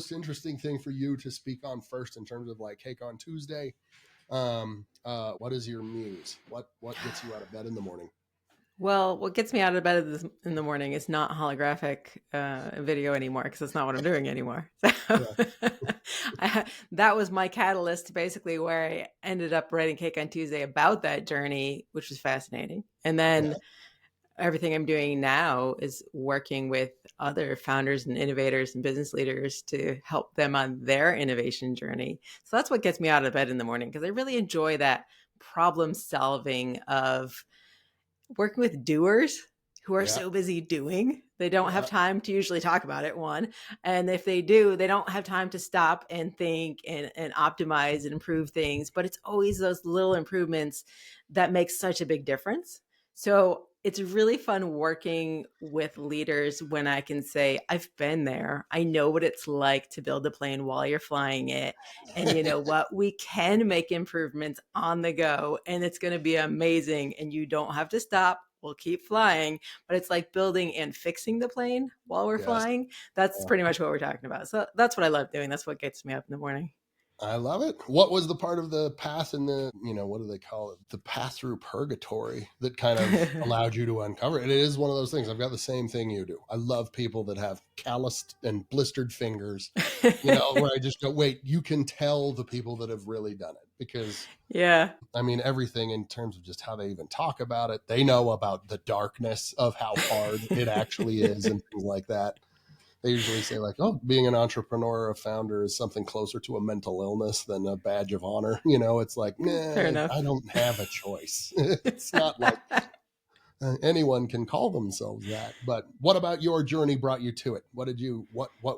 most interesting thing for you to speak on first in terms of like Cake on Tuesday? What is your muse? What gets you out of bed in the morning? Well, what gets me out of bed in the morning is not holographic video anymore because that's not what I'm doing anymore. So Yeah. that was my catalyst, basically, where I ended up writing Cake on Tuesday about that journey, which was fascinating. And Yeah. then everything I'm doing now is working with other founders and innovators and business leaders to help them on their innovation journey. So that's what gets me out of bed in the morning because I really enjoy that problem solving of working with doers who are Yeah. so busy doing, they don't have Yeah. time to usually talk about it, one. And if they do, they don't have time to stop and think and optimize and improve things. But it's always those little improvements that make such a big difference. So it's really fun working with leaders when I can say, I've been there. I know what it's like to build a plane while you're flying it. And you know what? We can make improvements on the go and it's going to be amazing. And you don't have to stop. We'll keep flying, but it's like building and fixing the plane while we're Yes. flying. That's Yeah. pretty much what we're talking about. So that's what I love doing. That's what gets me up in the morning. I love it. What was the part of the path in the, what do they call it? The path through purgatory that kind of allowed you to uncover it. It is one of those things. I've got the same thing you do. I love people that have calloused and blistered fingers, where I just go, wait, you can tell the people that have really done it because Yeah. I mean, everything in terms of just how they even talk about it, they know about the darkness of how hard it actually is and things like that. They usually say like, oh, being an entrepreneur or a founder is something closer to a mental illness than a badge of honor. It's like, Fair nah, I enough. don't have a choice. It's not like anyone can call themselves that. But what about your journey brought you to it? What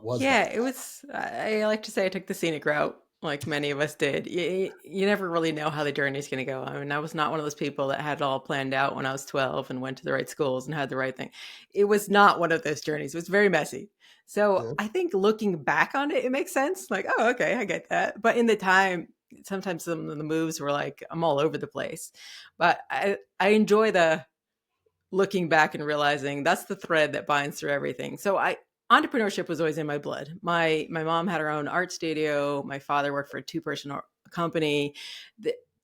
was that? Yeah, it was. I like to say I took the scenic route, like many of us did. You never really know how the journey's going to go. I mean, I was not one of those people that had it all planned out when I was 12 and went to the right schools and had the right thing. It was not one of those journeys. It was very messy. So Yeah. I think looking back on it, it makes sense. Like, oh, okay, I get that. But in the time, sometimes some of the moves were like, I'm all over the place. But I enjoy the looking back and realizing that's the thread that binds through everything. So entrepreneurship was always in my blood. My mom had her own art studio. My father worked for a two-person company.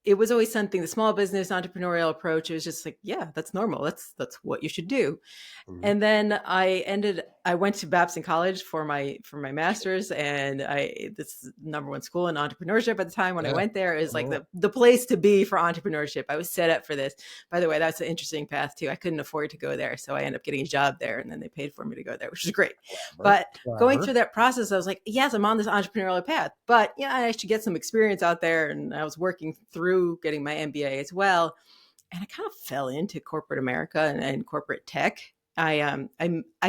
It was always something, the small business entrepreneurial approach. It was just like, yeah, that's normal. That's what you should do. Mhm. And then I went to Babson College for my master's, and this is number one school in entrepreneurship at the time. When I Yeah. went there, it was like Oh, the place to be for entrepreneurship. I was set up for this. By the way, that's an interesting path too. I couldn't afford to go there, so I ended up getting a job there, and then they paid for me to go there, which is great. clever. But going Clever. through that process, I was like, yes, I'm on this entrepreneurial path, but yeah, I should get some experience out there. And I was working through getting my MBA as well, and I kind of fell into corporate America and corporate tech. I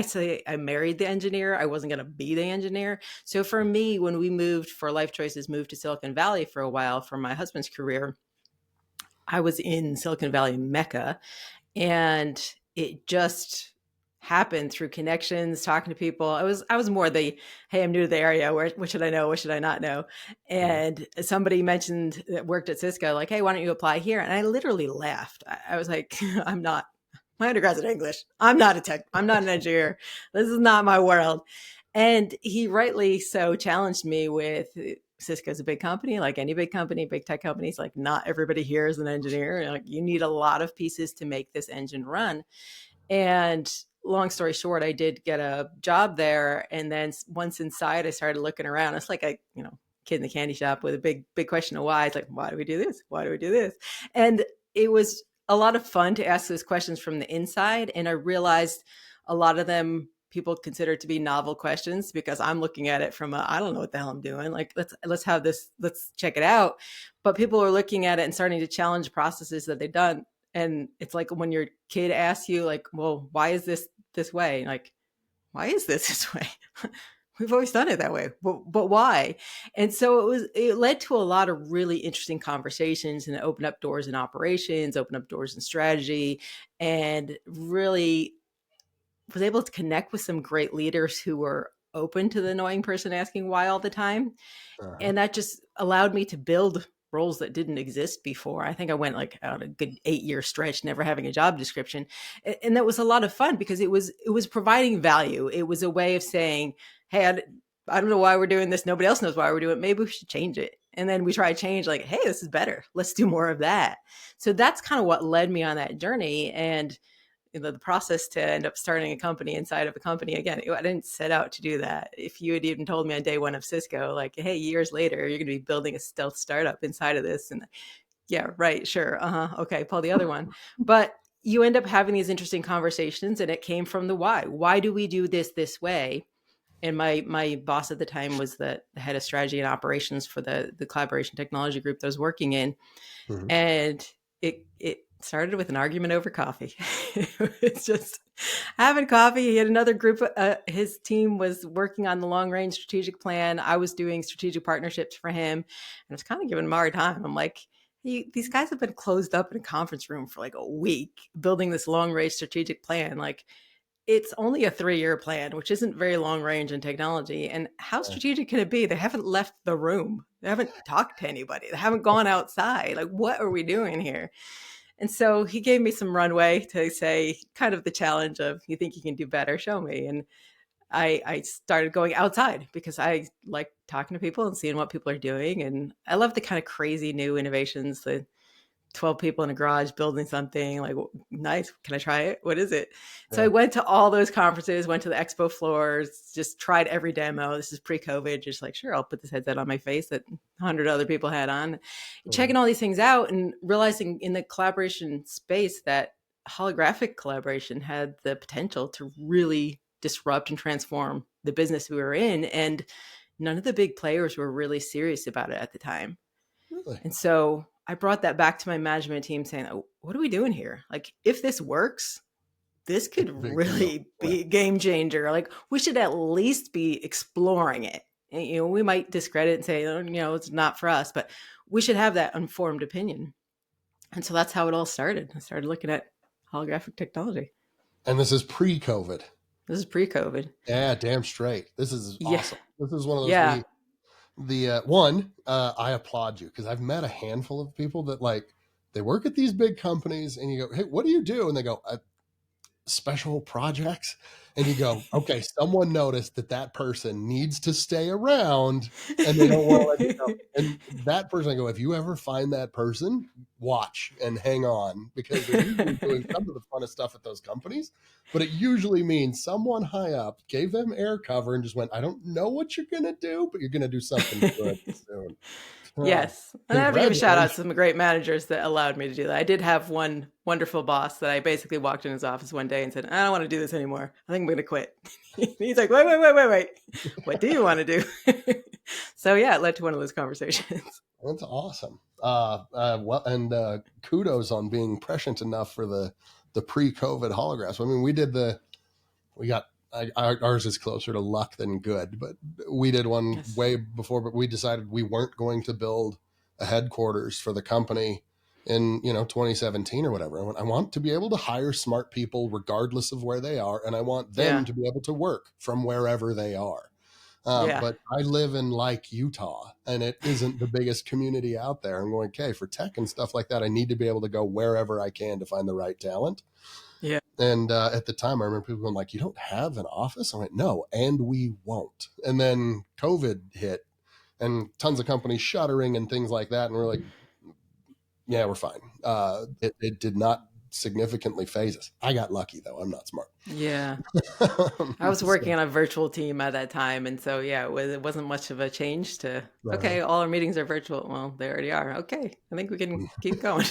say I married the engineer. I wasn't going to be the engineer. So for me, when we moved for life choices, moved to Silicon Valley for a while for my husband's career, I was in Silicon Valley Mecca, and it just happened through connections, talking to people. I was more the, hey, I'm new to the area. What should I know? What should I not know? Mhm. And somebody mentioned that worked at Cisco, like, hey, why don't you apply here? And I literally laughed. I was like, I'm not. My undergrad's in English. I'm not a tech. I'm not an engineer. This is not my world. And he rightly so challenged me with Cisco's a big company, like any big company, big tech companies, like not everybody here is an engineer. Like you need a lot of pieces to make this engine run. And long story short, I did get a job there. And then once inside, I started looking around. It's like a, kid in the candy shop with a big question of why. It's like, why do we do this? Why do we do this? And it was a lot of fun to ask those questions from the inside. And I realized a lot of them people consider to be novel questions because I'm looking at it from I don't know what the hell I'm doing. Like, let's have this, let's check it out. But people are looking at it and starting to challenge processes that they've done. And it's like when your kid asks you like, well, why is this way? Like, why is this way? We've always done it that way, but why? And so it led to a lot of really interesting conversations, and it opened up doors in operations, opened up doors in strategy, and really was able to connect with some great leaders who were open to the annoying person asking why all the time. Uh-huh. And that just allowed me to build roles that didn't exist before. I think I went like out a good 8-year stretch, never having a job description. And that was a lot of fun because it was providing value. It was a way of saying, hey, I don't know why we're doing this. Nobody else knows why we're doing it. Maybe we should change it. And then we try to change, like, hey, this is better. Let's do more of that. So that's kind of what led me on that journey. And the process to end up starting a company inside of a company. Again, I didn't set out to do that. If you had even told me on day one of Cisco, like, hey, years later, you're going to be building a stealth startup inside of this. And yeah, right, sure. Okay, pull the other one. But you end up having these interesting conversations, and it came from the why. Why do we do this way? And my boss at the time was the head of strategy and operations for the collaboration technology group that I was working in. Mhm. And it started with an argument over coffee. It's just having coffee. He had another group. His team was working on the long range strategic plan. I was doing strategic partnerships for him, and I was kind of giving him a hard time. I'm like, these guys have been closed up in a conference room for like a week building this long range strategic plan. Like, it's only a 3-year plan, which isn't very long range in technology. And how Yeah. strategic can it be? They haven't left the room. They haven't talked to anybody. They haven't gone outside. Like, what are we doing here? And so he gave me some runway to say, kind of the challenge of, you think you can do better? Show me. And I started going outside because I like talking to people and seeing what people are doing. And I love the kind of crazy new innovations, the 12 people in a garage building something, like, nice. Can I try it? What is it? So I Yeah. went to all those conferences, went to the expo floors, just tried every demo. This is pre-COVID, just like, sure, I'll put this headset on my face that 100 other people had on. Mhm. Checking all these things out and realizing in the collaboration space that holographic collaboration had the potential to really disrupt and transform the business we were in. And none of the big players were really serious about it at the time. Really? And so I brought that back to my management team saying, oh, what are we doing here? Like, if this works, this It's could a big deal. really Yeah. be a game changer. Like, we should at least be exploring it. And, we might discredit and say, oh, it's not for us, but we should have that informed opinion. And so that's how it all started. I started looking at holographic technology. And this is pre-COVID. This is pre-COVID. Yeah, damn straight. This is Yeah. awesome. This is one of those Yeah. I applaud you because I've met a handful of people that like they work at these big companies and you go, hey, what do you do? And they go, special projects. And you go, okay, someone noticed that person needs to stay around and they don't want to let you go. And that person, I go, if you ever find that person, watch and hang on because they're usually doing some of the funnest stuff at those companies. But it usually means someone high up gave them air cover and just went, I don't know what you're going to do, but you're going to do something good soon. Yes. And I have to give a shout out to Congratulations. some great managers that allowed me to do that. I did have one wonderful boss that I basically walked in his office one day and said, I don't want to do this anymore. I think I'm going to quit. He's like, wait. What do you want to do? So yeah, it led to one of those conversations. That's awesome. Kudos on being prescient enough for the pre-COVID holograms. I mean, ours is closer to luck than good, but we did one Yes. way before, but we decided we weren't going to build a headquarters for the company in, 2017 or whatever. I want to be able to hire smart people regardless of where they are. And I want them Yeah. to be able to work from wherever they are. Yeah. But I live in like Utah and it isn't the biggest community out there. I'm going, okay, for tech and stuff like that, I need to be able to go wherever I can to find the right talent. Yeah. And at the time, I remember people going like, you don't have an office? I went, no, and we won't. And then COVID hit and tons of companies shuttering and things like that. And we're like, yeah, we're fine. It did not significantly phase us. I got lucky though. I'm not smart. Yeah. I was working on a virtual team at that time. And so, yeah, it wasn't much of a change to, okay, all our meetings are virtual. Well, they already are. Okay. I think we can keep going.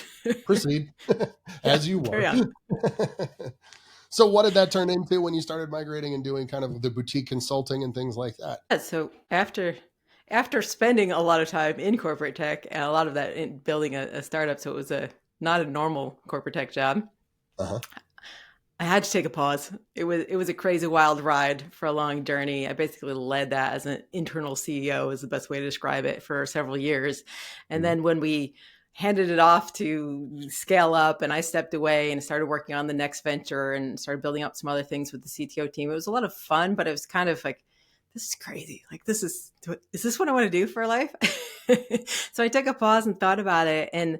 Proceed Yeah, as you carry were. on. So what did that turn into when you started migrating and doing kind of the boutique consulting and things like that? Yeah, so after spending a lot of time in corporate tech and a lot of that in building a startup, so it was not a normal corporate tech job. Uh-huh. I had to take a pause. It was a crazy wild ride for a long journey. I basically led that as an internal CEO is the best way to describe it for several years. And then when we handed it off to scale up and I stepped away and started working on the next venture and started building up some other things with the CTO team. It was a lot of fun, but it was kind of like, this is crazy. Like, is this what I want to do for life? So I took a pause and thought about it and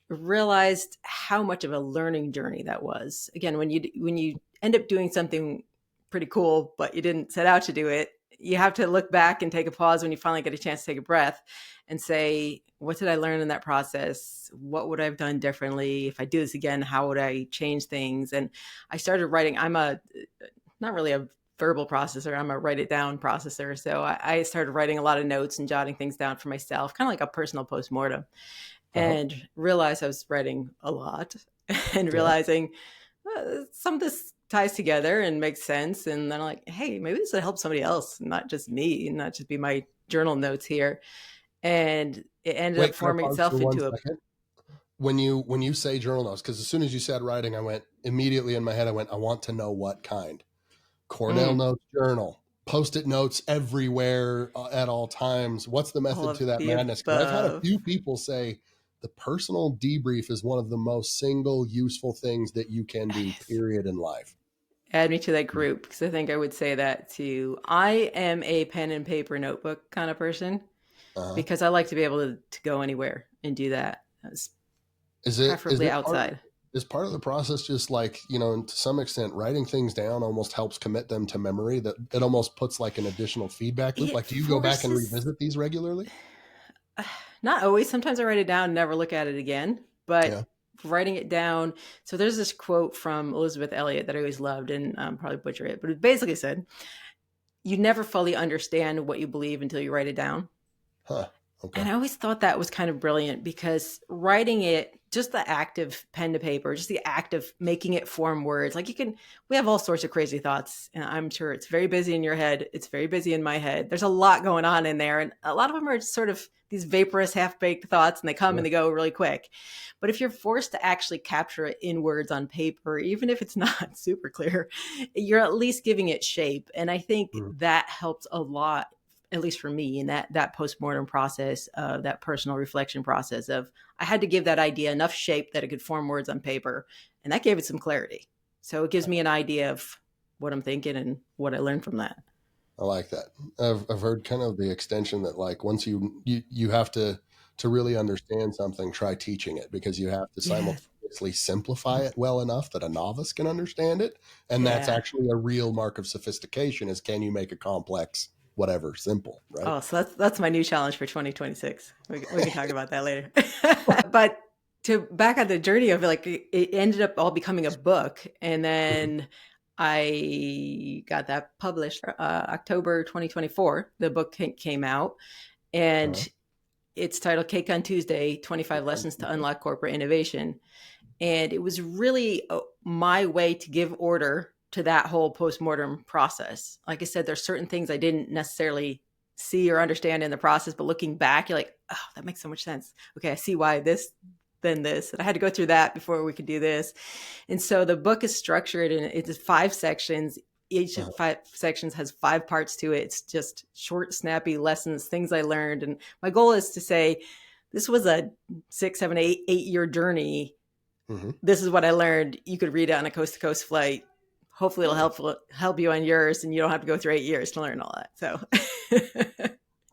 realized how much of a learning journey that was. Again, when you end up doing something pretty cool, but you didn't set out to do it, you have to look back and take a pause when you finally get a chance to take a breath and say, what did I learn in that process? What would I have done differently? If I do this again, how would I change things? And I started writing. I'm not really a verbal processor. I'm a write it down processor. So I started writing a lot of notes and jotting things down for myself, kind of like a personal postmortem, Uh-huh. and realized I was writing a lot and Yeah. realizing some of this ties together and makes sense. And then I'm like, hey, maybe this will help somebody else, not just me, and not just be my journal notes here. And it ended up Wait, can I forming pause for itself one into a, second? When you say journal notes, because as soon as you said writing, I went immediately in my head. I went, I want to know what kind. Cornell mm, Notes journal, post-it notes everywhere at all times. What's the all method of to that the madness? Because I've had a above. few people say the personal debrief is one of the most single useful things that you can do, Yes. period, in life. Add me to that group, because I think I would say that too. I am a pen and paper notebook kind of person Uh-huh. because I like to be able to go anywhere and do that, Is preferably it outside. part of the process just like, and to some extent writing things down almost helps commit them to memory, that it almost puts like an additional feedback loop? It Like, do you go back and forces, revisit these regularly? not always. Sometimes I write it down and never look at it again, but Yeah. writing it down. So there's this quote from Elizabeth Elliot that I always loved, and probably butcher it, but it basically said, you never fully understand what you believe until you write it down. Huh. Okay. And I always thought that was kind of brilliant, because writing it, just the act of pen to paper, just the act of making it form words, like we have all sorts of crazy thoughts. And I'm sure it's very busy in your head. It's very busy in my head. There's a lot going on in there. And a lot of them are just sort of these vaporous, half baked thoughts, and they come Yeah. and they go really quick. But if you're forced to actually capture it in words on paper, even if it's not super clear, you're at least giving it shape. And I think Mm. that helps a lot, at least for me, in that postmortem process, that personal reflection process of, I had to give that idea enough shape that it could form words on paper, and that gave it some clarity. So it gives me an idea of what I'm thinking and what I learned from that. I like that. I've heard kind of the extension that like once you have to really understand something, try teaching it, because you have to Yes. simultaneously simplify it well enough that a novice can understand it, and that's Yeah. actually a real mark of sophistication. Is can you make a complex whatever simple, right? Oh, so that's my new challenge for 2026. We can talk about that later. But to back on the journey of, like, it ended up all becoming a book, and Mhm. then I got that published October 2024. The book came out, and Uh-huh. it's titled Cake on Tuesday: 25 Lessons to Unlock Corporate Innovation. And it was really my way to give order to that whole postmortem process. Like I said, there's certain things I didn't necessarily see or understand in the process, but looking back, you're like, oh, that makes so much sense. Okay, I see why this, then this. And I had to go through that before we could do this. And so the book is structured in it's 5 sections. Each of Uh-huh. 5 sections has 5 parts to it. It's just short, snappy lessons, things I learned. And my goal is to say, this was a 6, 7, 8 year journey. Hmm. This is what I learned. You could read it on a coast to coast flight. Hopefully it'll Yeah. help you on yours, and you don't have to go through 8 years to learn all that. So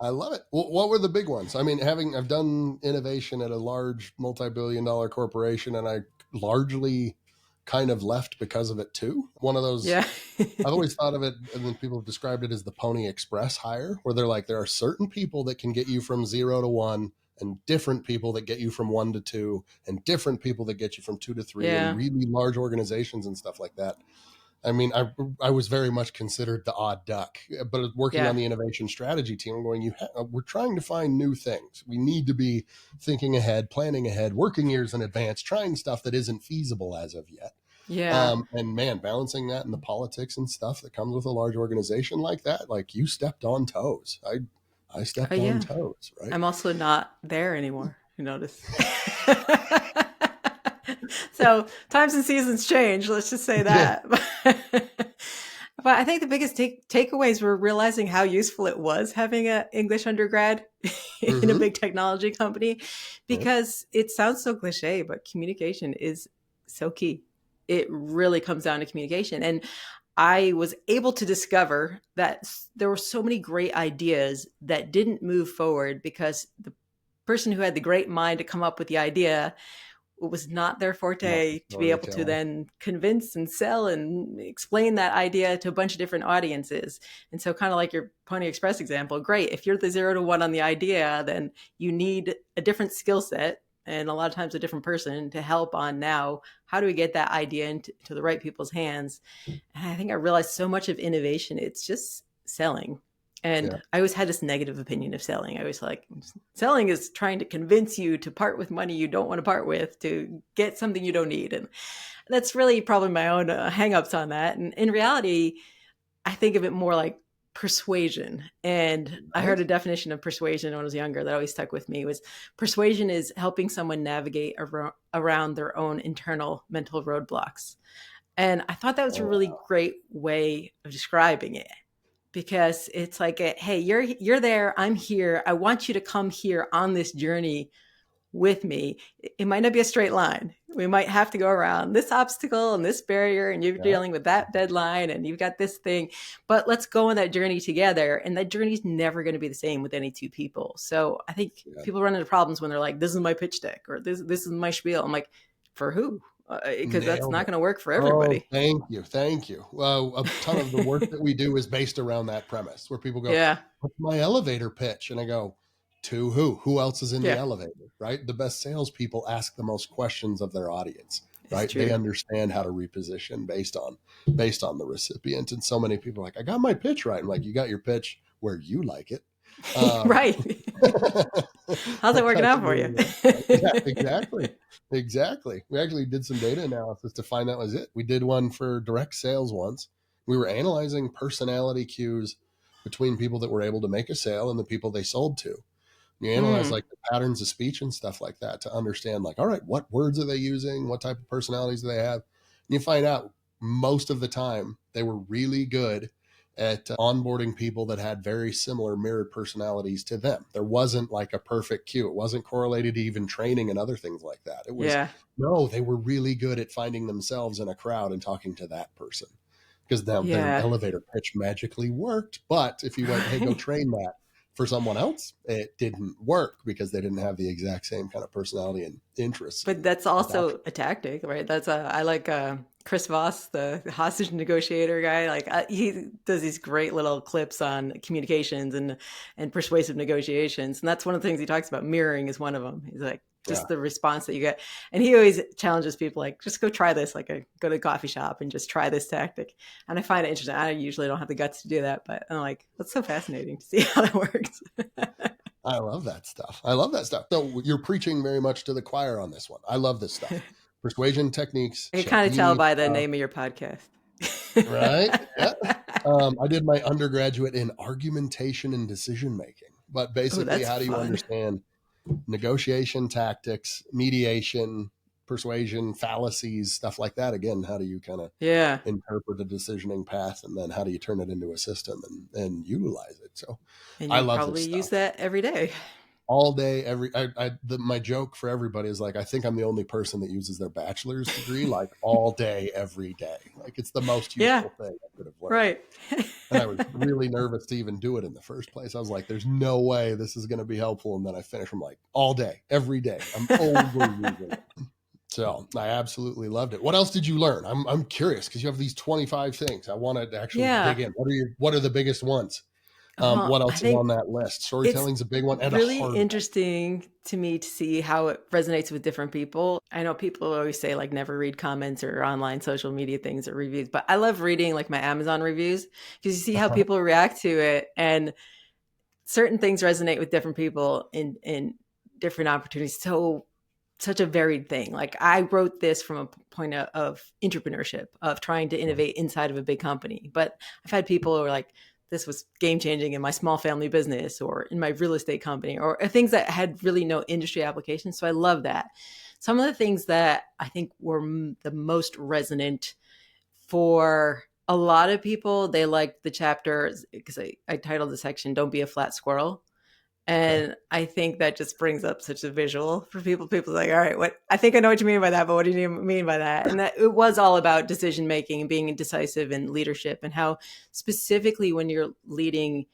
I love it. What were the big ones? I mean, I've done innovation at a large multi-billion-dollar corporation, and I largely kind of left because of it too. One of those, yeah. I've always thought of it, and then people have described it as the Pony Express hire, where they're like, there are certain people that can get you from 0 to 1, and different people that get you from 1 to 2, and different people that get you from 2 to 3, and Yeah. really large organizations and stuff like that. I mean, I was very much considered the odd duck, but working on Yeah. the innovation strategy team, I'm going, we're trying to find new things. We need to be thinking ahead, planning ahead, working years in advance, trying stuff that isn't feasible as of yet. Yeah. And man, balancing that and the politics and stuff that comes with a large organization like that, like you stepped on toes. I Oh stepped on yeah. toes, right? I'm also not there anymore. You notice. So times and seasons change. Let's just say Yeah. that. But I think the biggest takeaways were realizing how useful it was having an English undergrad in a Mm-hmm. big technology company, Right. because it sounds so cliche, but communication is so key. It really comes down to communication. And I was able to discover that there were so many great ideas that didn't move forward because the person who had the great mind to come up with the idea it was not their Not forte the to be able to storytelling. then convince and sell and explain that idea to a bunch of different audiences. And so kind of like your Pony Express example, great. If you're the 0 to 1 on the idea, then you need a different skill set and a lot of times a different person to help on now, how do we get that idea into to the right people's hands? And I think I realized so much of innovation, it's just selling. Yeah. And I always had this negative opinion of selling. I was like, selling is trying to convince you to part with money you don't want to part with to get something you don't need. And that's really probably my own hangups on that. And in reality, I think of it more like persuasion. And I heard Right. a definition of persuasion when I was younger that always stuck with me was persuasion is helping someone navigate around their own internal mental roadblocks. And I thought that was a Oh, really great way of describing it because it's like, hey, you're there, I'm here. I want you to come here on this journey with me. It might not be a straight line. We might have to go around this obstacle and this barrier, and you're yeah. dealing with that deadline, and you've got this thing. But let's go on that journey together. And that journey is never going to be the same with any two people. So I think Yeah. people run into problems when they're like, "This is my pitch deck," or "This is my spiel." I'm like, "For who?" Because that's Nailed not it. going to work for Oh, everybody. thank you. Thank you. Well, a ton of the work that we do is based around that premise where people go, Yeah, what's my elevator pitch? And I go, to who? Who else is in the yeah, elevator, right? The best salespeople ask the most questions of their audience, it's right? They true. understand how to reposition based on the recipient. And so many people are like, I got my pitch right. I'm like, you got your pitch where you like it. Um, Right. How's it working that's out for really you? nice, right? Yeah, exactly. Exactly. We actually did some data analysis to find that was it. We did one for direct sales once. We were analyzing personality cues between people that were able to make a sale and the people they sold to. You analyze Mm, like the patterns of speech and stuff like that to understand, like, all right, what words are they using? What type of personalities do they have? And you find out most of the time they were really good at onboarding people that had very similar mirrored personalities to them. There wasn't like a perfect cue. It wasn't correlated to even training and other things like that. It was, yeah, no, they were really good at finding themselves in a crowd and talking to that person because now their yeah. elevator pitch magically worked. But if you went, hey, go train that for someone else, it didn't work because they didn't have the exact same kind of personality and interests But and that's adoption. also a tactic, right? That's I like Chris Voss, the hostage negotiator guy. Like he does these great little clips on communications and persuasive negotiations, and that's one of the things he talks about. Mirroring is one of them. He's like Yeah. just the response that you get, and he always challenges people like just go try this, like go to the coffee shop and just try this tactic. And I find it interesting. I usually don't have the guts to do that, but I'm like that's so fascinating to see how that works. I love that stuff. I love that stuff. So you're preaching very much to the choir on this one. I love this stuff. Persuasion techniques, I can kind of tell Cialdini by the stuff, name of your podcast. right? Yeah. I did my undergraduate in argumentation and decision making, but Oh, basically, that's how do you fun. understand negotiation tactics, mediation, persuasion, fallacies, stuff like that? Again, how do you kind of Yeah. interpret a decisioning path and then how do you turn it into a system and utilize it? So And I you love this probably use stuff that every day. all day. My joke for everybody is like, I think I'm the only person that uses their bachelor's degree like all day, every day. Like it's the most Yeah, useful thing I could have learned. right. And I was really nervous to even do it in the first place. I was like, there's no way this is going to be helpful. And then I finished. I'm like, all day, every day. I'm only using it. So I absolutely loved it. What else did you learn? I'm curious because you have these 25 things. I want to actually Yeah. dig in. What are the biggest ones? Well, What I else is think on that list? it's Storytelling's a big one and a really hard one. interesting to me to see how it resonates with different people. I know people always say like never read comments or online social media things or reviews, but I love reading like my Amazon reviews because you see how Uh-huh. people react to it and certain things resonate with different people in different opportunities. So such a varied thing. Like I wrote this from a point of entrepreneurship, of trying to innovate inside of a big company. But I've had people who are like, this was game changing in my small family business or in my real estate company or things that had really no industry application. So I love that. Some of the things that I think were the most resonant for a lot of people, they liked the chapter because I titled the section, Don't Be a Flat Squirrel. Okay. And I think that just brings up such a visual for people. People are like, all right, what I think I know what you mean by that, but what do you mean by that? And that it was all about decision making and being decisive and leadership and how specifically when you're leading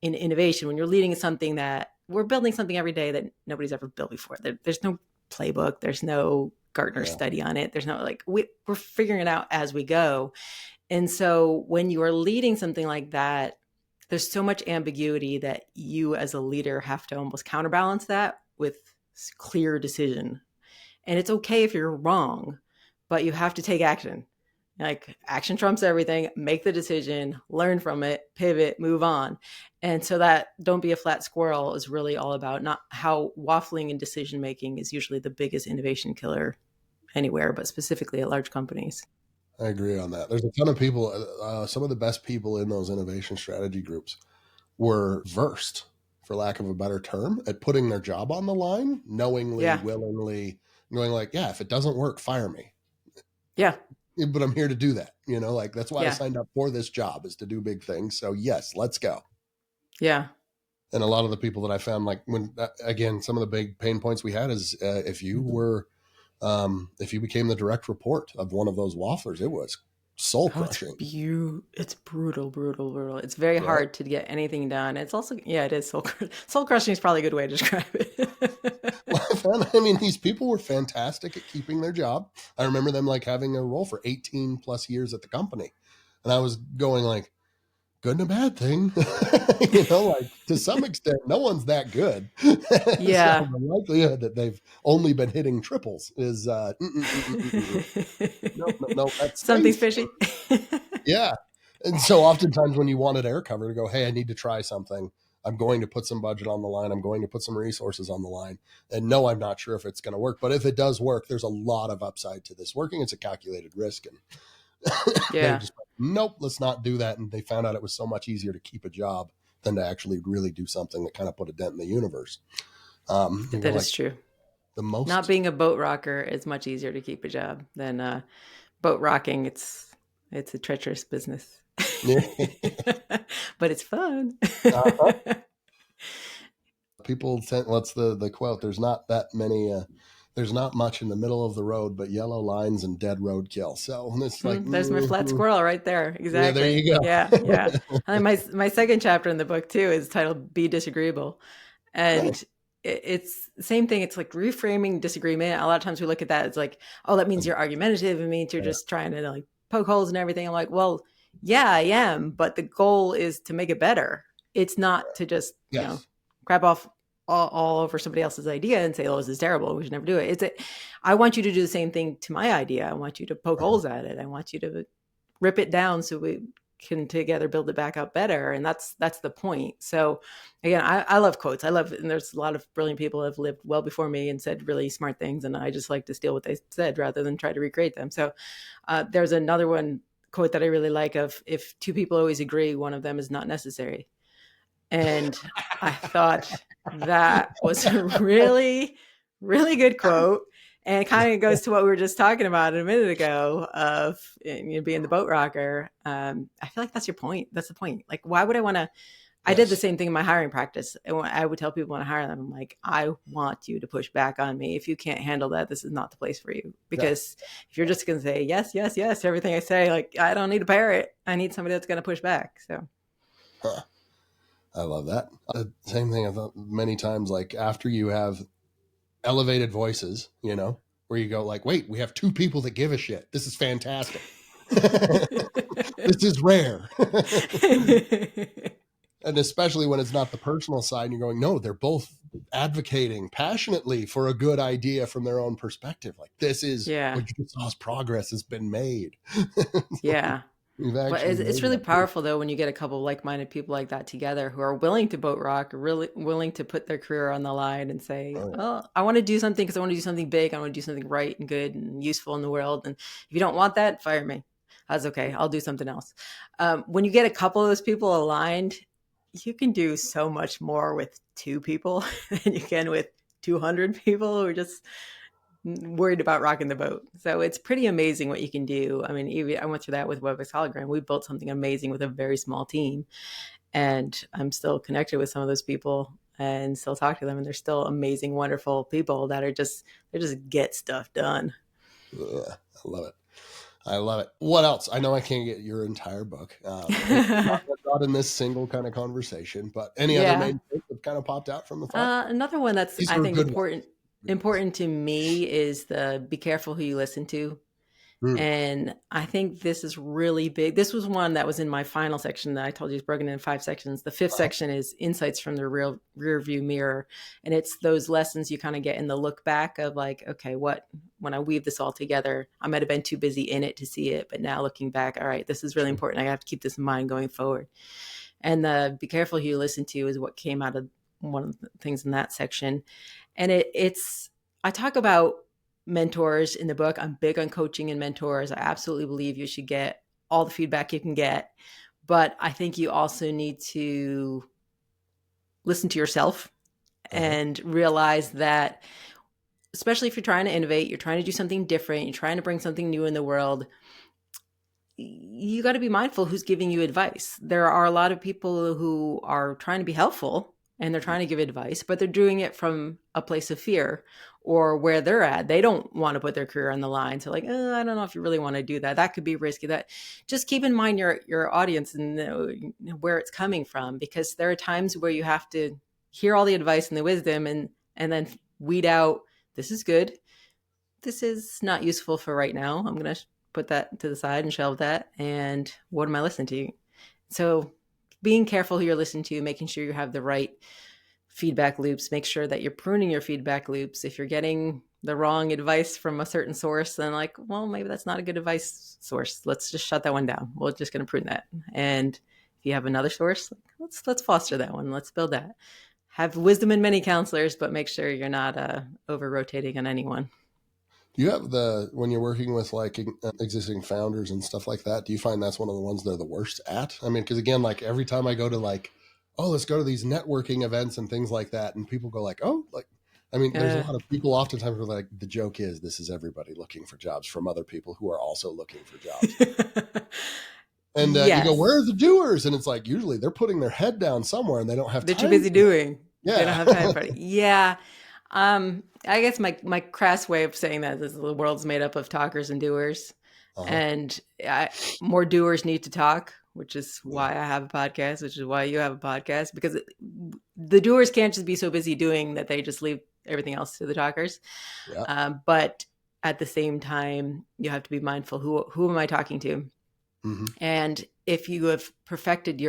in innovation, when you're leading something that we're building something every day that nobody's ever built before. There's no playbook, there's no Gartner Yeah. study on it. There's no like, we're figuring it out as we go. And so when you are leading something like that, there's so much ambiguity that you as a leader have to almost counterbalance that with clear decision. And it's okay if you're wrong, but you have to take action. Like action trumps everything. Make the decision, learn from it, pivot, move on. And so that don't be a flat squirrel is really all about not how waffling and decision making is usually the biggest innovation killer anywhere, but specifically at large companies. I agree on that. There's a ton of people, some of the best people in those innovation strategy groups were versed, for lack of a better term, at putting their job on the line, knowingly, Yeah. willingly, going like, yeah, if it doesn't work, fire me. Yeah. But I'm here to do that. Like that's why I Yeah. signed up for this job, is to do big things. So yes, let's go. Yeah. And a lot of the people that I found, like when, again, some of the big pain points we had is if you became the direct report of one of those wafflers, it was soul crushing. It's brutal, brutal, brutal. It's very Yeah. hard to get anything done. It's also, it is soul crushing is probably a good way to describe it. I mean, these people were fantastic at keeping their job. I remember them like having a role for 18 plus years at the company. And I was going like, good and a bad thing, like to some extent, no one's that good. Yeah. So the likelihood that they've only been hitting triples is, no, that's something's fishy. Yeah. And so oftentimes when you wanted air cover to go, hey, I need to try something, I'm going to put some budget on the line, I'm going to put some resources on the line, and no, I'm not sure if it's going to work, but if it does work, there's a lot of upside to this working. It's a calculated risk. And Yeah. just like, nope, let's not do that. And they found out it was so much easier to keep a job than to actually really do something that kind of put a dent in the universe. That is true. Not being a boat rocker is much easier to keep a job than boat rocking. It's a treacherous business. But it's fun. People tend, what's the quote? There's not that many, there's not much in the middle of the road, but yellow lines and dead roadkill. So it's like, there's my flat squirrel right there. Exactly. Yeah, there you go. Yeah. And my second chapter in the book too is titled "Be Disagreeable," and Nice. It's the same thing. It's like reframing disagreement. A lot of times we look at that as like, oh, that means you're argumentative. It means you're just trying to like poke holes and everything. I'm like, well, yeah, I am, but the goal is to make it better. It's not to just crap off all over somebody else's idea and say, oh, this is terrible, we should never do it. I want you to do the same thing to my idea. I want you to poke holes at it. I want you to rip it down so we can together build it back up better. And that's the point. So again, I love quotes. And there's a lot of brilliant people who have lived well before me and said really smart things. And I just like to steal what they said rather than try to recreate them. So there's another quote that I really like of, if two people always agree, one of them is not necessary. And I thought that was a really, really good quote. And it kind of goes to what we were just talking about a minute ago of being the boat rocker. I feel like that's your point. That's the point. Like, why would I want to? I did the same thing in my hiring practice. And I would tell people when I hire them, I'm like, I want you to push back on me. If you can't handle that, this is not the place for you. Because if you're just going to say yes, yes, yes to everything I say, like, I don't need a parrot. I need somebody that's going to push back. So. I love that. Same thing I thought many times, like after you have elevated voices, where you go like, wait, we have two people that give a shit. This is fantastic. This is rare. And especially when it's not the personal side and you're going, no, they're both advocating passionately for a good idea from their own perspective. Like this is what you saw as progress has been made. Yeah. But it's really powerful though when you get a couple of like-minded people like that together who are willing to boat rock, really willing to put their career on the line and say, "Oh, I want to do something because I want to do something big. I want to do something right and good and useful in the world. And if you don't want that, fire me. That's okay. I'll do something else." When you get a couple of those people aligned, you can do so much more with two people than you can with 200 people who are just worried about rocking the boat. So it's pretty amazing what you can do. I mean, even I went through that with WebEx Hologram. We built something amazing with a very small team, and I'm still connected with some of those people and still talk to them. And they're still amazing, wonderful people that they just get stuff done. Yeah, I love it. What else? I know I can't get your entire book, not in this single kind of conversation, but any other main things that kind of popped out from the front? Another one that's I think important. important to me is the be careful who you listen to. Mm. And I think this is really big. This was one that was in my final section that I told you is broken into 5 sections. The 5th Uh-huh. section is insights from the rear view mirror. And it's those lessons you kind of get in the look back of like, okay, when I weave this all together, I might have been too busy in it to see it. But now looking back, all right, this is really Sure. important. I have to keep this in mind going forward. And the be careful who you listen to is what came out of one of the things in that section. And I talk about mentors in the book. I'm big on coaching and mentors. I absolutely believe you should get all the feedback you can get. But I think you also need to listen to yourself Uh-huh. and realize that, especially if you're trying to innovate, you're trying to do something different, you're trying to bring something new in the world, you got to be mindful who's giving you advice. There are a lot of people who are trying to be helpful and they're trying to give advice, but they're doing it from a place of fear or where they're at. They don't want to put their career on the line. So like, I don't know if you really want to do that. That could be risky. That just keep in mind your audience and where it's coming from, because there are times where you have to hear all the advice and the wisdom and then weed out, this is good, this is not useful for right now. I'm going to put that to the side and shelve that. And what am I listening to? So being careful who you're listening to, making sure you have the right feedback loops, make sure that you're pruning your feedback loops. If you're getting the wrong advice from a certain source, then like, well, maybe that's not a good advice source. Let's just shut that one down. We're just going to prune that. And if you have another source, let's foster that one. Let's build that. Have wisdom in many counselors, but make sure you're not over rotating on anyone. Do you have when you're working with like existing founders and stuff like that, do you find that's one of the ones they're the worst at? I mean, because again, like every time I go to like, oh, let's go to these networking events and things like that, and people go like, oh, like, I mean, there's a lot of people oftentimes who are like, the joke is this is everybody looking for jobs from other people who are also looking for jobs. And you go, Yes. where are the doers? And it's like, usually they're putting their head down somewhere and they don't have They're time. too busy doing. Yeah. They don't have time for it. Yeah. I guess my crass way of saying that is the world's made up of talkers and doers. Uh-huh. And more doers need to talk, which is why I have a podcast, which is why you have a podcast, because the doers can't just be so busy doing that they just leave everything else to the talkers. Yeah. But at the same time, you have to be mindful, who am I talking to? Mm-hmm. And if you have perfected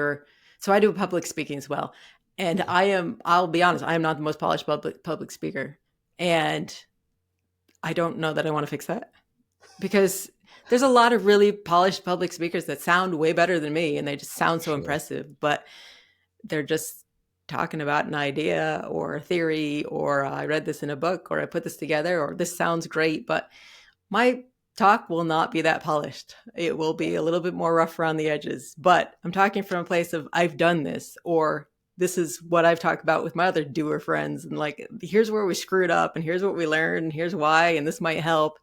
so I do public speaking as well. And I'll be honest, I am not the most polished public speaker. And I don't know that I want to fix that, because there's a lot of really polished public speakers that sound way better than me. And they just sound so impressive, but they're just talking about an idea or a theory, or I read this in a book, or I put this together, or this sounds great, but my talk will not be that polished. It will be a little bit more rough around the edges, but I'm talking from a place of I've done this, or this is what I've talked about with my other doer friends. And like, here's where we screwed up and here's what we learned and here's why, and this might help.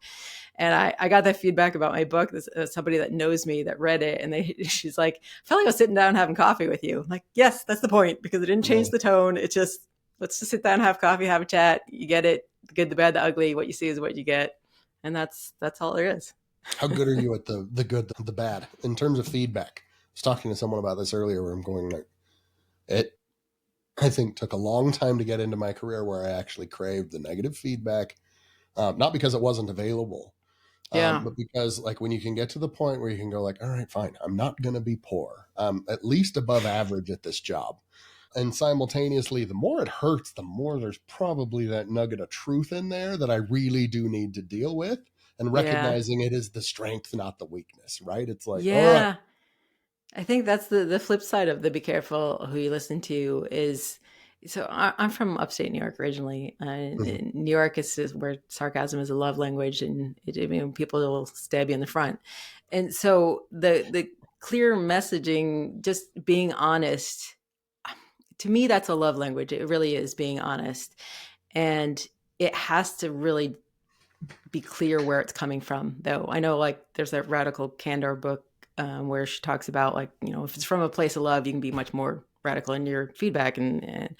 And I got that feedback about my book. This somebody that knows me that read it, and she's like, I felt like I was sitting down having coffee with you. I'm like, yes, that's the point, because it didn't change the tone. It's just, let's just sit down, have coffee, have a chat. You get it. The good, the bad, the ugly. What you see is what you get. And that's all there is. How good are you at the good, the bad in terms of feedback? I was talking to someone about this earlier where I'm going like, it, I think, took a long time to get into my career where I actually craved the negative feedback. Not because it wasn't available, but because like when you can get to the point where you can go like, all right, fine, I'm not going to be poor. At least above average at this job. And simultaneously, the more it hurts, the more there's probably that nugget of truth in there that I really do need to deal with, and recognizing it is the strength, not the weakness, right? It's like, all right. I think that's the flip side of the be careful who you listen to is, so I'm from upstate New York originally. Mm-hmm. New York is where sarcasm is a love language, and people will stab you in the front. And so the clear messaging, just being honest, to me, that's a love language. It really is, being honest. And it has to really be clear where it's coming from, though. I know like there's that Radical Candor book where she talks about like, if it's from a place of love, you can be much more radical in your feedback and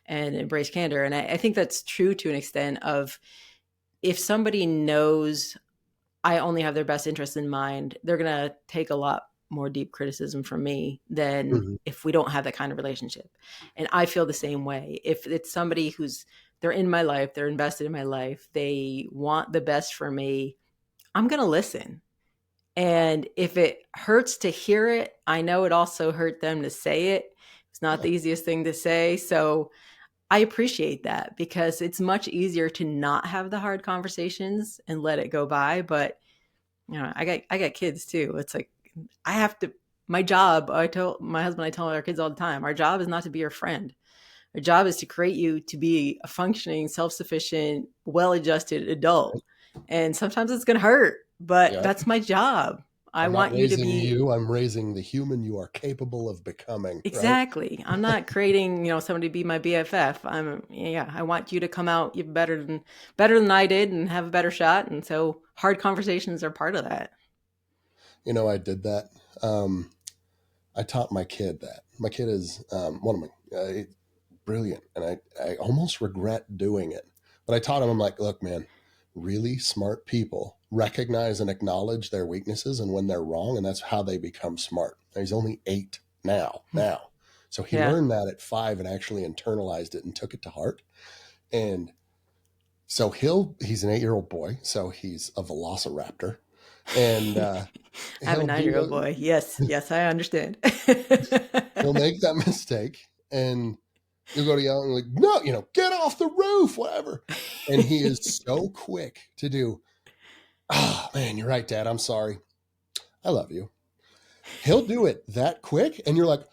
embrace candor. And I think that's true to an extent of, if somebody knows I only have their best interest in mind, they're going to take a lot more deep criticism from me than if we don't have that kind of relationship. And I feel the same way. If it's somebody who's they're in my life, they're invested in my life, they want the best for me, I'm going to listen. And if it hurts to hear it, I know it also hurt them to say it. It's not Yeah. the easiest thing to say. So I appreciate that, because it's much easier to not have the hard conversations and let it go by. But I got kids too. It's like I have to. My job. I told my husband. I tell our kids all the time. Our job is not to be your friend. Our job is to create you to be a functioning, self-sufficient, well-adjusted adult. And sometimes it's going to hurt, but Yeah. that's my job. I I'm not want you to raising be you. I'm raising the human you are capable of becoming. Right. exactly. I'm not creating, somebody to be my BFF. I want you to come out even better than I did and have a better shot. And so hard conversations are part of that. I did that. I taught my kid that. My kid is one of my brilliant, and I almost regret doing it. But I taught him, I'm like, look, man, really smart people recognize and acknowledge their weaknesses and when they're wrong, and that's how they become smart. Now, he's only 8 now. So he Yeah. learned that at 5 and actually internalized it and took it to heart. And so he's an 8-year-old boy, so he's a velociraptor. And I have a he'll 9-year-old do boy. Yes. Yes, I understand. he'll make that mistake, and you'll go to yell and like, no, get off the roof, whatever. And he is so quick to do, oh man, you're right, Dad. I'm sorry. I love you. He'll do it that quick. And you're like,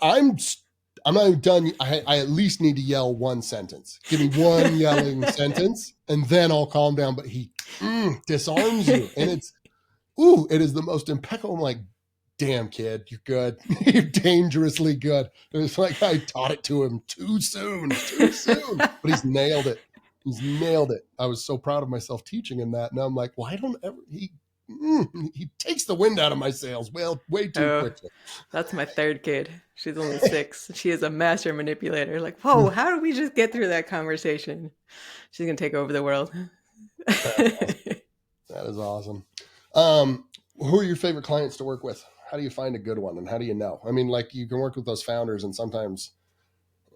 I'm not even done. I at least need to yell one sentence. Give me one yelling sentence and then I'll calm down. But he disarms you. And it is the most impeccable. I'm like, damn kid, you're good. You're dangerously good. It's like I taught it to him too soon, but he's nailed it. I was so proud of myself teaching him that. Now I'm like, why don't ever he takes the wind out of my sails way too Oh, quickly. that's my third kid. She's only 6. She is a master manipulator. Like, whoa, how did we just get through that conversation? She's going to take over the world. That is awesome. Who are your favorite clients to work with? How do you find a good one, and how do you know? I mean, like, you can work with those founders, and sometimes,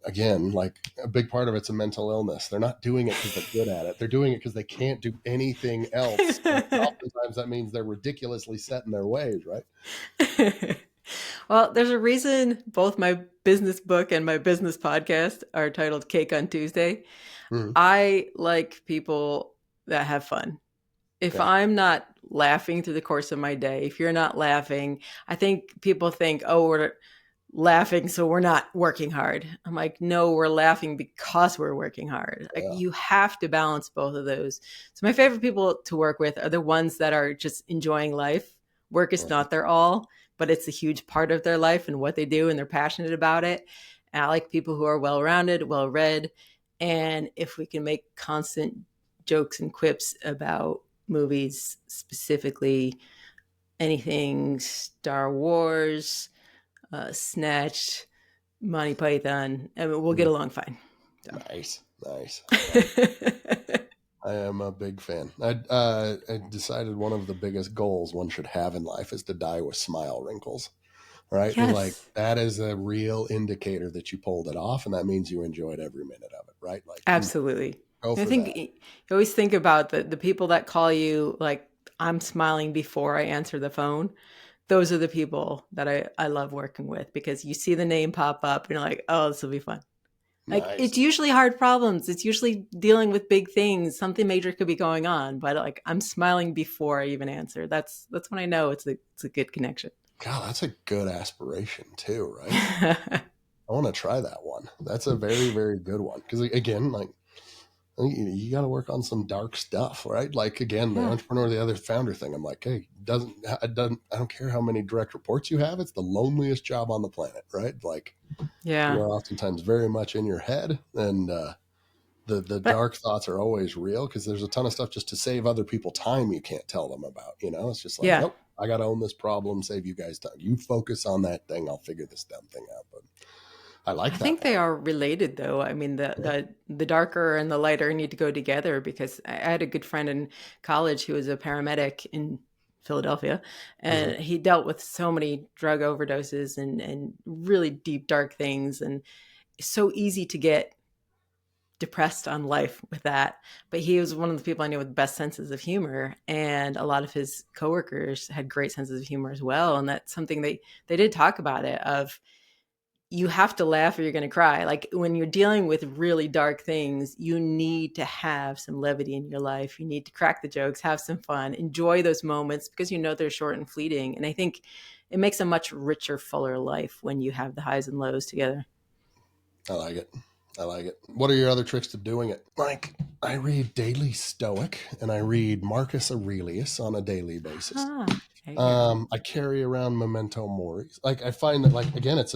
again, like, a big part of it's a mental illness. They're not doing it because they're good at it. They're doing it because they can't do anything else. And oftentimes that means they're ridiculously set in their ways, right? Well, there's a reason both my business book and my business podcast are titled Cake on Tuesday. Mm-hmm. I like people that have fun. If I'm not laughing through the course of my day, if you're not laughing, I think people think, oh, we're laughing so we're not working hard. I'm like, no, we're laughing because we're working hard. Like, you have to balance both of those. So my favorite people to work with are the ones that are just enjoying life. Work is not their all, but it's a huge part of their life and what they do, and they're passionate about it. And I like people who are well-rounded, well-read. And if we can make constant jokes and quips about movies, specifically anything Star Wars, Snatch, Monty Python, I mean, we'll get along fine. So. Nice. I am a big fan. I decided one of the biggest goals one should have in life is to die with smile wrinkles, right? Yes. Like, that is a real indicator that you pulled it off, and that means you enjoyed every minute of it, right? Like, absolutely. I think you always think about the people that call you like, I'm smiling before I answer the phone. Those are the people that I love working with, because you see the name pop up and you're like, oh, this will be fun. Like, it's usually hard problems. It's usually dealing with big things. Something major could be going on, but like, I'm smiling before I even answer. That's when I know it's a good connection. God, that's a good aspiration too, right? I want to try that one. That's a very, very good one. Because again, like, you got to work on some dark stuff, right? Like, again, the entrepreneur, the other founder thing. I'm like, hey, I don't care how many direct reports you have. It's the loneliest job on the planet, right? Like, you are oftentimes very much in your head, and the dark thoughts are always real, because there's a ton of stuff just to save other people time you can't tell them about. It's just like, nope, I got to own this problem, save you guys time. You focus on that thing. I'll figure this dumb thing out. But I think they are related, though. I mean, the darker and the lighter need to go together, because I had a good friend in college who was a paramedic in Philadelphia, and he dealt with so many drug overdoses and really deep, dark things. And it's so easy to get depressed on life with that. But he was one of the people I knew with the best senses of humor. And a lot of his coworkers had great senses of humor as well. And that's something they did talk about it of, you have to laugh or you're going to cry. Like when you're dealing with really dark things, you need to have some levity in your life. You need to crack the jokes, have some fun, enjoy those moments because you know they're short and fleeting. And I think it makes a much richer, fuller life when you have the highs and lows together. I like it. I like it. What are your other tricks to doing it? Like, I read Daily Stoic and I read Marcus Aurelius on a daily basis. I carry around Memento Mori. Like, I find that, like, again, it's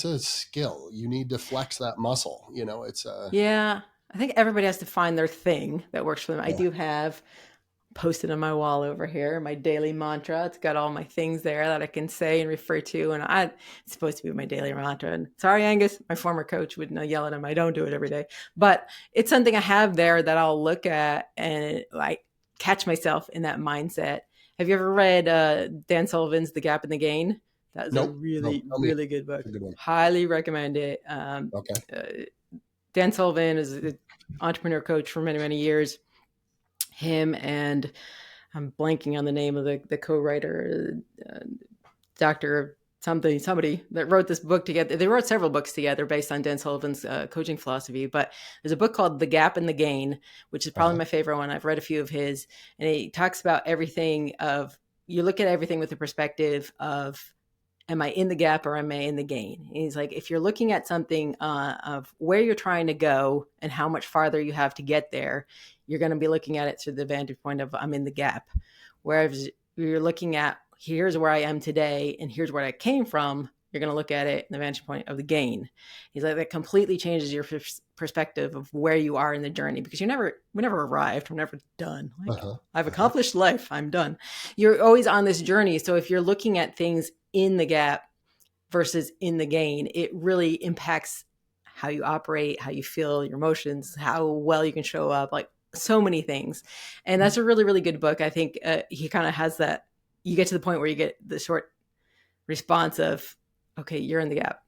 a skill. You need to flex that muscle. You know, yeah. I think everybody has to find their thing that works for them. Yeah. I do have posted on my wall over here my daily mantra. It's got all my things there that I can say and refer to, and it's supposed to be my daily mantra. And sorry, Angus, my former coach would yell at him. I don't do it every day, but it's something I have there that I'll look at and like catch myself in that mindset. Have you ever read Dan Sullivan's The Gap and the Gain? That's a really good book. A good one. Highly recommend it. Okay. Dan Sullivan is an entrepreneur coach for many, many years. Him and I'm blanking on the name of the co-writer, Dr. somebody that wrote this book together. They wrote several books together based on Dan Sullivan's coaching philosophy, but there's a book called The Gap and the Gain, which is probably my favorite one. I've read a few of his, and he talks about everything you look at everything with the perspective of, am I in the gap or am I in the gain? And he's like, if you're looking at something of where you're trying to go and how much farther you have to get there, you're going to be looking at it through the vantage point of I'm in the gap. Whereas you're looking at here's where I am today and here's where I came from, you're going to look at it in the vantage point of the gain. He's like, that completely changes your perspective of where you are in the journey, because we never arrived. We're never done. Like, I've accomplished life. I'm done. You're always on this journey. So if you're looking at things in the gap versus in the gain, it really impacts how you operate, how you feel, your emotions, how well you can show up, like so many things. And that's a really, really good book. I think he kind of has that, you get to the point where you get the short response of, okay, you're in the gap.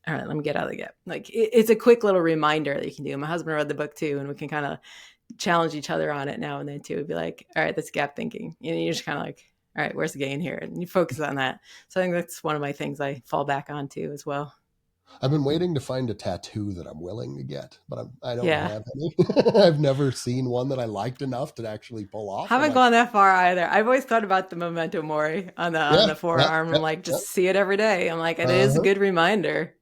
All right, let me get out of the gap. Like it's a quick little reminder that you can do. My husband read the book too, and we can kind of challenge each other on it now and then too. It'd be like, all right, that's gap thinking. And you're just kind of like, all right, where's the gain here? And you focus on that. So I think that's one of my things I fall back onto as well. I've been waiting to find a tattoo that I'm willing to get, but I don't have any. I've never seen one that I liked enough to actually pull off. Haven't gone that far either. I've always thought about the Memento Mori on the forearm. I'm like, just see it every day. I'm like, it is a good reminder.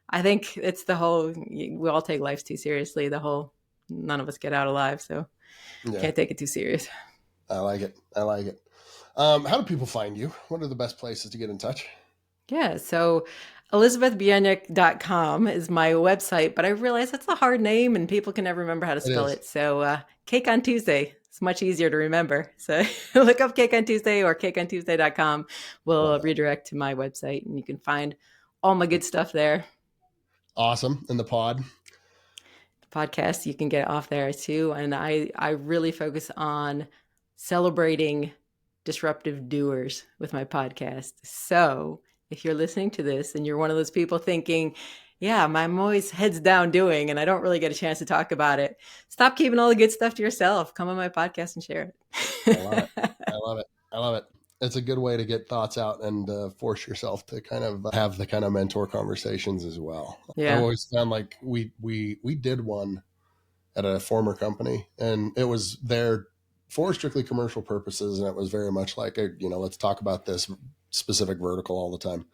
I think it's the whole, we all take life too seriously. The whole, none of us get out alive. So can't take it too serious. I like it. How do people find you? What are the best places to get in touch? Yeah. So ElizabethBieniek.com is my website, but I realize that's a hard name and people can never remember how to spell it. So Cake on Tuesday, it's much easier to remember. So look up Cake on Tuesday or cakeontuesday.com will redirect to my website and you can find all my good stuff there. Awesome. And the podcast, you can get off there too. And I really focus on celebrating disruptive doers with my podcast. So if you're listening to this and you're one of those people thinking, yeah, I'm always heads down doing, and I don't really get a chance to talk about it, stop keeping all the good stuff to yourself. Come on my podcast and share it. I love it. It's a good way to get thoughts out and force yourself to kind of have the kind of mentor conversations as well. Yeah. I always found like we did one at a former company, and it was there for strictly commercial purposes. And it was very much like, let's talk about this specific vertical all the time.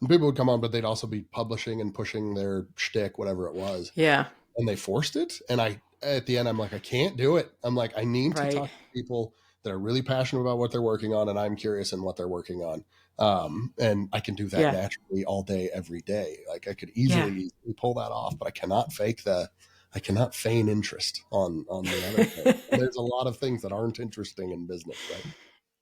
And people would come on, but they'd also be publishing and pushing their shtick, whatever it was. Yeah. And they forced it. And at the end, I'm like, I can't do it. I'm like, I need to talk to people that are really passionate about what they're working on. And I'm curious in what they're working on. And I can do that naturally all day, every day. Like I could easily pull that off, but I cannot feign interest on the other thing. There's a lot of things that aren't interesting in business, right?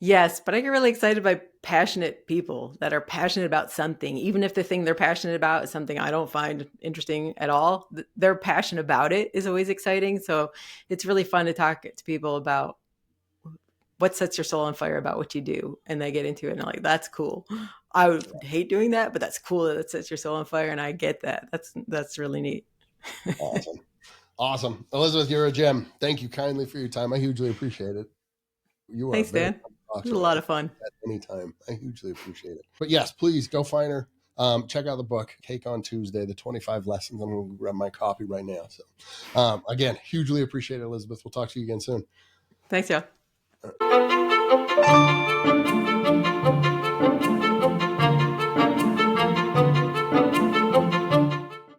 Yes, but I get really excited by passionate people that are passionate about something. Even if the thing they're passionate about is something I don't find interesting at all, their passion about it is always exciting. So it's really fun to talk to people about what sets your soul on fire about what you do. And they get into it and they're like, that's cool. I would hate doing that, but that's cool that it sets your soul on fire. And I get that. That's really neat. Awesome. Awesome. Elizabeth, you're a gem. Thank you kindly for your time. I hugely appreciate it. You are Thanks, very Dan. It was a lot of fun. at any time. I hugely appreciate it. But yes, please go find her. Check out the book, Cake on Tuesday, the 25 lessons. I'm going to grab my copy right now. So again, hugely appreciate it, Elizabeth. We'll talk to you again soon. Thanks, y'all.